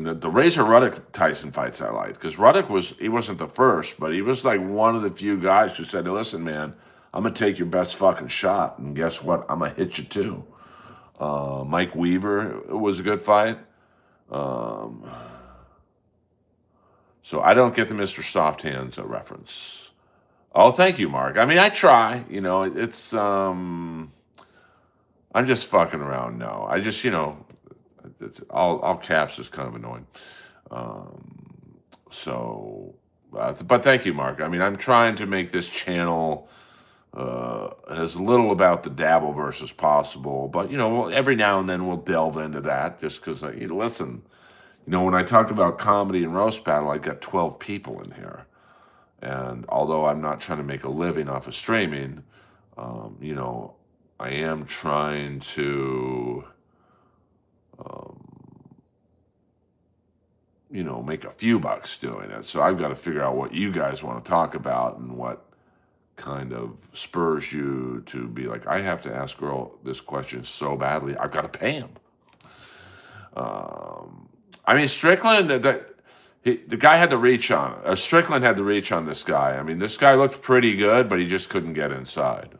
A: the Razor Ruddock Tyson fights I liked because Ruddock he wasn't the first, but he was like one of the few guys who said, "Listen, man, I'm gonna take your best fucking shot, and guess what? I'm gonna hit you too." Mike Weaver was a good fight. Um, so I don't get the Mr. Soft Hands reference. Oh, thank you, Mark. I mean, I try. I'm just fucking around. No, I just all caps is kind of annoying. Um, but thank you, Mark. I mean, I'm trying to make this channel as little about the Dabbleverse as possible. But every now and then we'll delve into that, just because. Listen, when I talk about comedy and roast battle, I got 12 people in here, and although I'm not trying to make a living off of streaming, I am trying to. Um, make a few bucks doing it. So I've got to figure out what you guys want to talk about and what kind of spurs you to be like, I have to ask Earl this question so badly, I've got to pay him. I mean, Strickland, the guy had the reach on. Strickland had the reach on this guy. I mean, this guy looked pretty good, but he just couldn't get inside.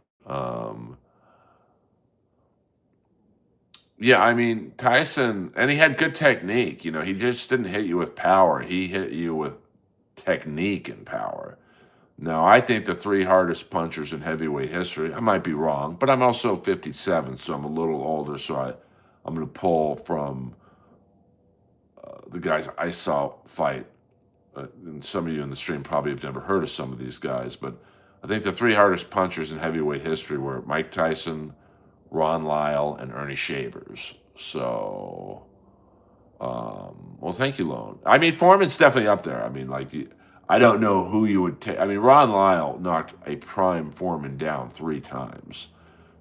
A: Yeah, I mean, Tyson, and he had good technique. He just didn't hit you with power. He hit you with technique and power. Now, I think the three hardest punchers in heavyweight history, I might be wrong, but I'm also 57, so I'm a little older, so I'm going to pull from the guys I saw fight. And some of you in the stream probably have never heard of some of these guys, but I think the three hardest punchers in heavyweight history were Mike Tyson, Ron Lyle, and Ernie Shavers. So, well, thank you, Lone. I mean, Foreman's definitely up there. I mean, I don't know who you would take. I mean, Ron Lyle knocked a prime Foreman down 3 times.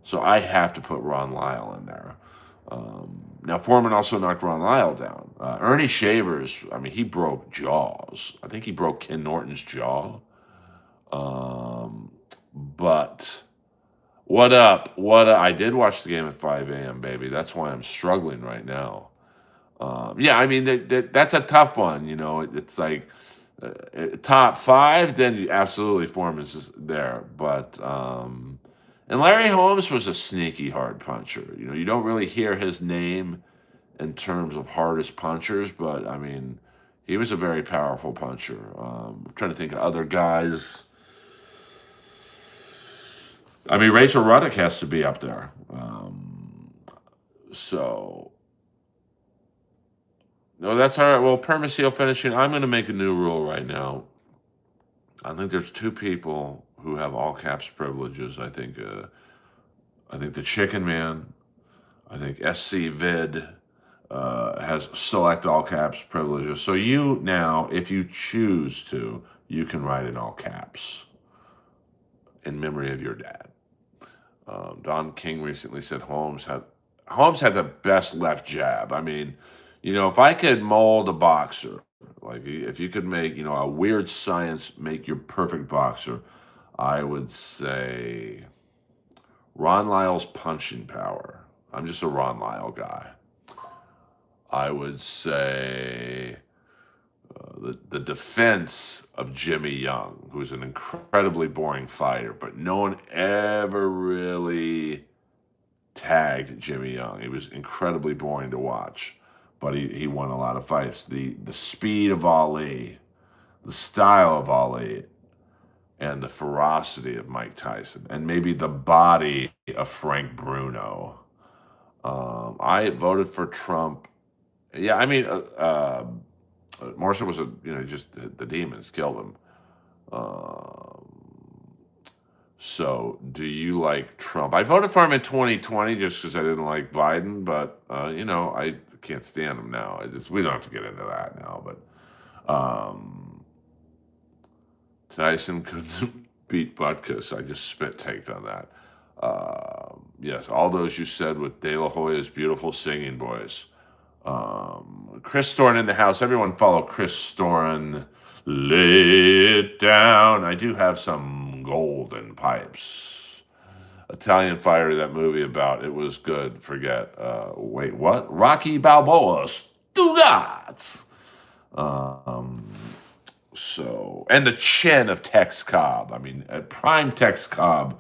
A: So I have to put Ron Lyle in there. Now, Foreman also knocked Ron Lyle down. Ernie Shavers, I mean, he broke jaws. I think he broke Ken Norton's jaw. But what up? I did watch the game at 5 a.m., baby. That's why I'm struggling right now. Yeah, I mean, that's a tough one. It's like top 5, then absolutely Foreman's is there. But, and Larry Holmes was a sneaky hard puncher. You don't really hear his name in terms of hardest punchers, but I mean, he was a very powerful puncher. I'm trying to think of other guys. I mean, Razor Ruddock has to be up there. No, that's all right. Well, Permaseal Finishing, I'm going to make a new rule right now. I think there's 2 people who have all caps privileges. I think the Chicken Man, I think SC Vid has select all caps privileges. So you now, if you choose to, you can write in all caps in memory of your dad. Don King recently said Holmes had the best left jab. I mean, if I could mold a boxer, like if you could make, a weird science make your perfect boxer, I would say Ron Lyle's punching power. I'm just a Ron Lyle guy. I would say the defense of Jimmy Young, who's an incredibly boring fighter, but no one ever really tagged Jimmy Young. He was incredibly boring to watch, but he won a lot of fights. The speed of Ali, the style of Ali and the ferocity of Mike Tyson, and maybe the body of Frank Bruno. I voted for Trump. Yeah, I mean, Morrison was just the demons killed him. Um, so, do you like Trump? I voted for him in 2020 just because I didn't like Biden, but I can't stand him now. We don't have to get into that now, but Tyson couldn't beat Butkus. I just spit taked on that. Yes, all those you said with De La Hoya's beautiful singing voice. Chris Storin in the house. Everyone follow Chris Storin. Lay it down. I do have some golden pipes. Italian Fighter, that movie about it was good. Forget. Wait, what? Rocky Balboa. Stugat. And the chin of Tex Cobb. I mean, at prime Tex Cobb,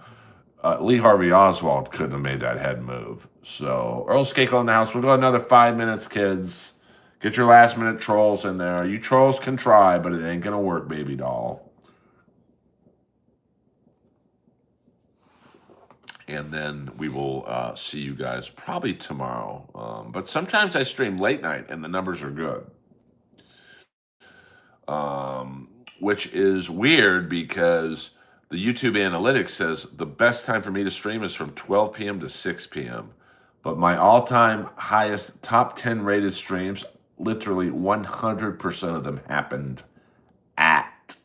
A: Lee Harvey Oswald couldn't have made that head move. So, Earl Skakel in the house. We'll go another 5 minutes, kids. Get your last minute trolls in there. You trolls can try, but it ain't going to work, baby doll. And then we will see you guys probably tomorrow. But sometimes I stream late night and the numbers are good. Which is weird because the YouTube analytics says the best time for me to stream is from 12 p.m. to 6 p.m. But my all-time highest top 10 rated streams, literally 100% of them happened at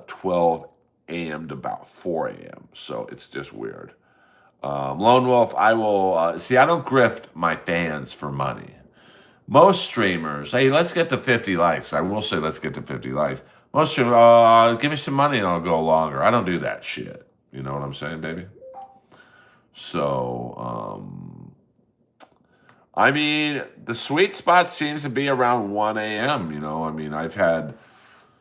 A: 12 a.m. to about 4 a.m. So it's just weird. Lone Wolf, I will I don't grift my fans for money. Most streamers, hey, let's get to 50 likes. I will say let's get to 50 likes. Most streamers, give me some money and I'll go longer. I don't do that shit. You know what I'm saying, baby? So, I mean, the sweet spot seems to be around 1 a.m. I've had,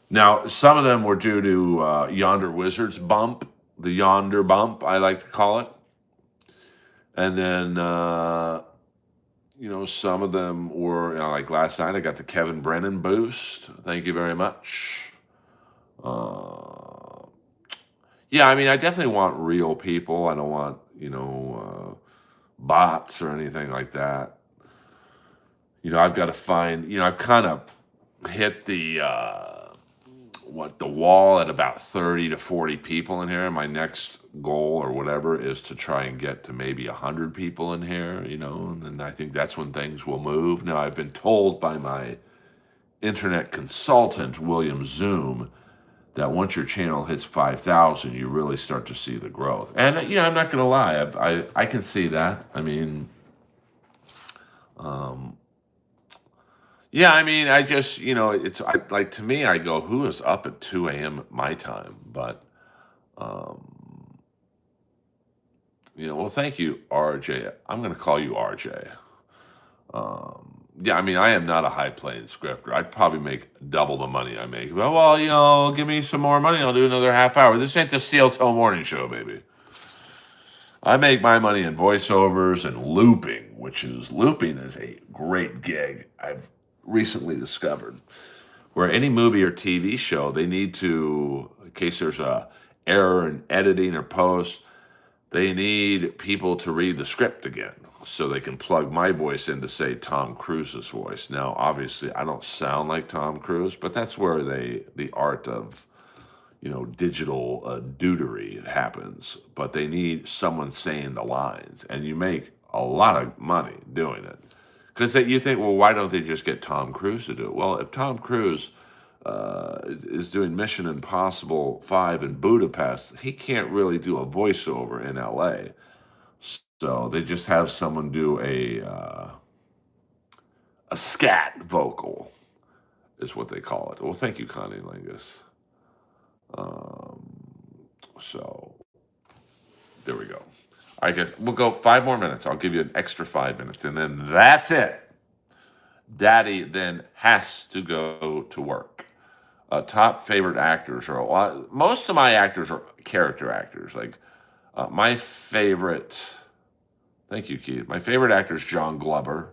A: now some of them were due to Yonder Wizards bump, the Yonder bump, I like to call it. And then, some of them were, like last night, I got the Kevin Brennan boost. Thank you very much. I definitely want real people. I don't want, bots or anything like that. I've got to find, I've kind of hit the wall at about 30 to 40 people in here. My next goal or whatever is to try and get to maybe 100 people in here, and then I think that's when things will move. Now, I've been told by my internet consultant, William Zoom, that once your channel hits 5,000, you really start to see the growth. And, I'm not going to lie. I can see that. I mean, I just, like to me, I go, who is up at 2 a.m. at my time? But, well, thank you, RJ. I'm going to call you RJ. I am not a high-playing scripter. I'd probably make double the money I make. Well, give me some more money. I'll do another half hour. This ain't the Steel Toe Morning Show, baby. I make my money in voiceovers and looping, looping is a great gig I've recently discovered. Where any movie or TV show, they need to, in case there's a error in editing or post, they need people to read the script again so they can plug my voice in to say Tom Cruise's voice. Now, obviously, I don't sound like Tom Cruise, but that's where the art of, digital deutery happens. But they need someone saying the lines, and you make a lot of money doing it. Because you think, well, why don't they just get Tom Cruise to do it? Well, if Tom Cruise is doing Mission Impossible 5 in Budapest, he can't really do a voiceover in LA. So they just have someone do a scat vocal, is what they call it. Well, thank you, Connie Lingus. So there we go. I guess we'll go 5 more minutes. I'll give you an extra 5 minutes, and then that's it. Daddy then has to go to work. Top favorite actors are most of my actors are character actors. Like my favorite. Thank you, Keith. My favorite actor is John Glover,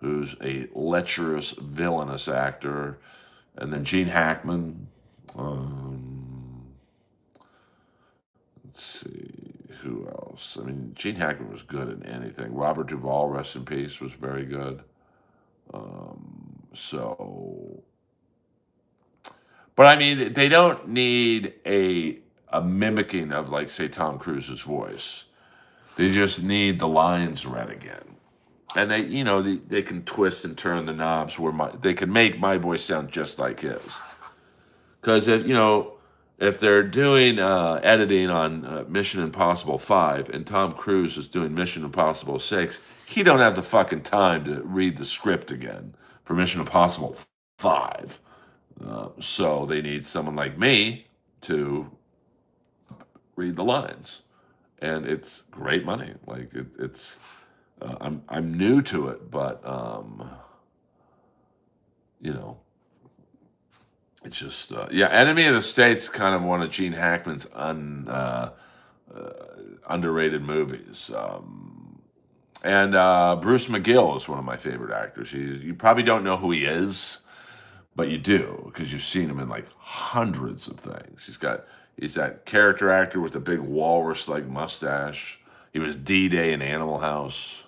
A: who's a lecherous, villainous actor. And then Gene Hackman. Um, let's see who else. I mean, Gene Hackman was good in anything. Robert Duvall, rest in peace, was very good. So, but I mean, they don't need a mimicking of, like, say, Tom Cruise's voice. They just need the lines read again. And they can twist and turn the knobs where they can make my voice sound just like his. Because if they're doing editing on Mission Impossible 5 and Tom Cruise is doing Mission Impossible 6, he don't have the fucking time to read the script again for Mission Impossible 5. So they need someone like me to read the lines, and it's great money. Like it's I'm new to it, but you know, it's just yeah. Enemy of the State's kind of one of Gene Hackman's underrated movies. And Bruce McGill is one of my favorite actors. You probably don't know who he is, but you do because you've seen him in like hundreds of things. He's that character actor with a big walrus-like mustache. He was D-Day in Animal House.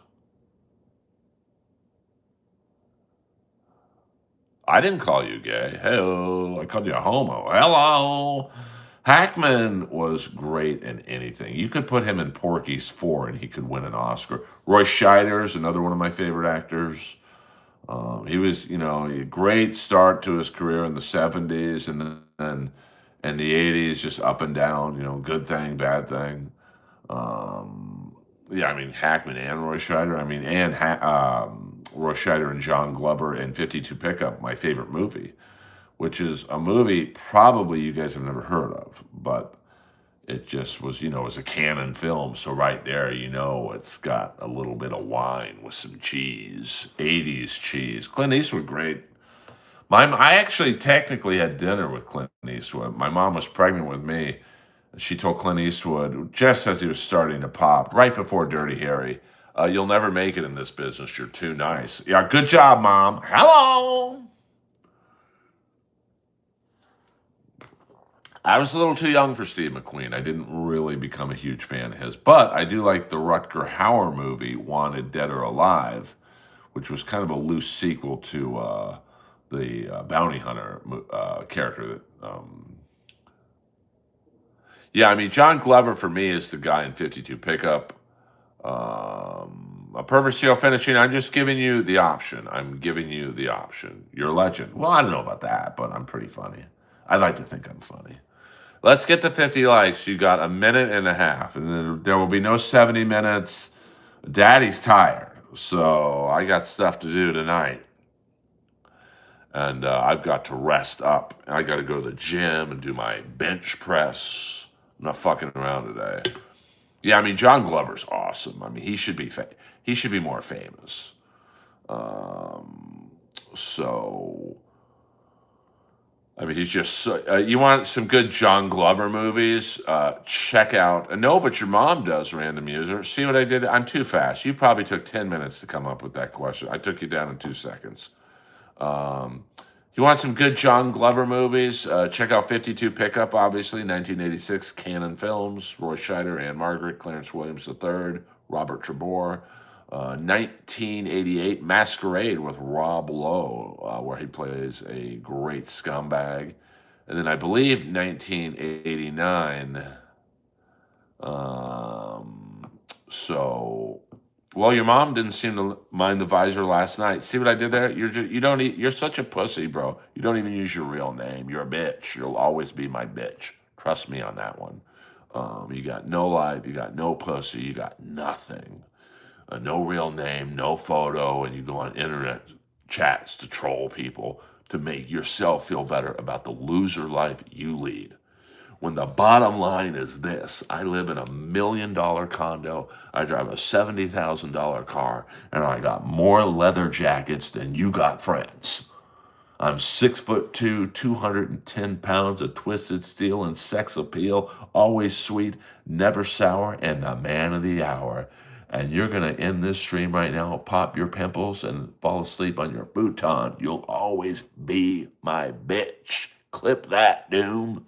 A: I didn't call you gay. Hello, I called you a homo. Hello. Hackman was great in anything. You could put him in Porky's 4 and he could win an Oscar. Roy Scheider is another one of my favorite actors. He was, a great start to his career in the 70s and then in the 80s, just up and down, good thing, bad thing. Yeah, I mean, Hackman and Roy Scheider. I mean, Roy Scheider and John Glover in 52 Pickup, my favorite movie, which is a movie probably you guys have never heard of, but it just was, it was a canon film. So right there, it's got a little bit of wine with some cheese, 80s cheese. Clint Eastwood, great. I actually technically had dinner with Clint Eastwood. My mom was pregnant with me. She told Clint Eastwood, just as he was starting to pop, right before Dirty Harry, you'll never make it in this business. You're too nice. Yeah, good job, Mom. Hello. I was a little too young for Steve McQueen. I didn't really become a huge fan of his. But I do like the Rutger Hauer movie, Wanted Dead or Alive, which was kind of a loose sequel to the bounty hunter character. Yeah, I mean, John Glover for me is the guy in 52 Pickup. A Perfect Seal finishing. I'm just giving you the option. I'm giving you the option. You're a legend. Well, I don't know about that, but I'm pretty funny. I like to think I'm funny. Let's get to 50 likes. You got a minute and a half, and then there will be no 70 minutes. Daddy's tired, so I got stuff to do tonight. And I've got to rest up. I got to go to the gym and do my bench press. I'm not fucking around today. Yeah, I mean, John Glover's awesome. I mean, he should be more famous. So, I mean, he's just so, you want some good John Glover movies? Check out. No, but your mom does, Random User. See what I did? I'm too fast. You probably took 10 minutes to come up with that question. I took you down in 2 seconds. You want some good John Glover movies? Check out 52 Pickup, obviously, 1986, Canon Films, Roy Scheider, Anne Margaret, Clarence Williams III, Robert Trebor. 1988, Masquerade with Rob Lowe, where he plays a great scumbag. And then I believe 1989. Well, your mom didn't seem to mind the visor last night. See what I did there? You're such a pussy, bro. You don't even use your real name. You're a bitch. You'll always be my bitch. Trust me on that one. You got no life. You got no pussy. You got nothing. No real name, no photo, and you go on internet chats to troll people to make yourself feel better about the loser life you lead. When the bottom line is this: I live in $1 million condo, I drive a $70,000 car, and I got more leather jackets than you got friends. I'm 6'2", 210 pounds of twisted steel and sex appeal, always sweet, never sour, and the man of the hour. And you're going to end this stream right now, pop your pimples, and fall asleep on your futon. You'll always be my bitch. Clip that, Doom.